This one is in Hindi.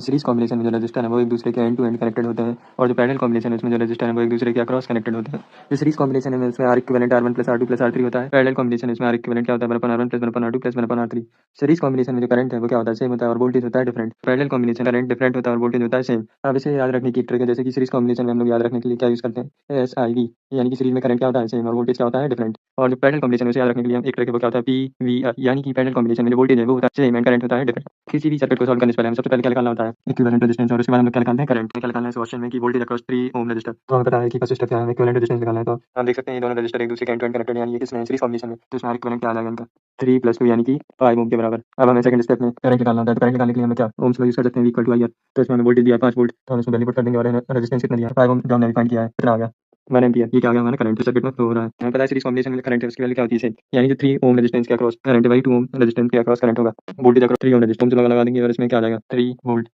सीरीज कॉम्बिनेशन में जो रजिस्टर है वो एक दूसरे के एंड टू एंड कनेक्टेड होते हैं और जो पैरेलल कॉम्बिनेशन है उसमें जो रजिस्टर है वो एक दूसरे के अक्रॉस कनेक्टेड होते हैं। जो सीरीज कॉम्बिनेशन है उसमें are equivalent R1 plus R2 plus R3 होता है। पैरेलल कॉम्बिनेशन इसमें आर इक्विवेलेंट क्या होता है 1/R1 plus 1/R2 plus 1/R3। Series combination में जो करंट है वो क्या होता है सेम होता है और वोल्टेज होता है different. Parallel combination current different होता है और वोल्टेज होता है सेम। अब इसे याद रखने की ट्रिक है जैसे कि सीरीज कॉम्बिनेशन में हम लोग याद रखने के लिए क्या यूज करते हैं SIV, यानी कि सीरीज में करंट क्या होता है सेम और वोल्टेज क्या होता है डिफरेंट। और जो पैरेलल कॉम्बिनेशन है उसे याद रखने के लिए हम एक ट्रिक है वो क्या होता है PVR, यानी कि पैरेलल कॉम्बिनेशन में जो वोल्टेज है वो होता है सेम एंड करंट होता है डिफरेंट। किसी भी सर्किट को सॉल्व करने से पहले हमें सबसे पहले क्या निकालना होता है इक्विवेलेंट रेजिस्टेंस और उसके बाद हम लोग क्या निकालते हैं करंट। क्या निकालना है इस क्वेश्चन में कि वोल्टेज अक्रॉस 3 ओम रेजिस्टर। तो हमें पता है कि फर्स्ट स्टेप क्या है, इक्विवेलेंट रेजिस्टेंस निकालना है। तो हम देख सकते हैं ये दोनों रेजिस्टर एक दूसरे के एंड टू एंड कनेक्टेड है, यानी ये किसमें सीरीज कॉम्बिनेशन में, तो इसमें इक्विवेलेंट क्या आ जाएगा इनका 3 + 2 यानी कि 5 ओम के बराबर। अब हमें सेकंड स्टेप में करंट निकालना होता है। तो करंट निकालने के लिए हमें क्या ओम्स लॉ यूज कर सकते हैं, इक्वल टू IR। तो इसमें हमें वोल्टेज दिया है 5 वोल्ट, तो हम इसमें वैल्यू पुट कर देंगे और रेजिस्टेंस कितना दिया है 5 ओम, जो हमने फाइंड किया है कितना आ गया 1 एम्पियर। ये क्या आ गया हमारा करंट सर्किट में फ्लो हो रहा है। हमें पता है सीरीज कॉम्बिनेशन में करंट है उसकी वैल्यू क्या होती है सेम, यानी जो 3 ओम रेजिस्टेंस के अक्रॉस करंट है वही 2 ओम रेजिस्टेंस के अक्रॉस करंट होगा। वोल्टेज अक्रॉस 3 ओम रेजिस्टेंस लगा देंगे और इसमें क्या आ जाएगा 3 वोल्ट।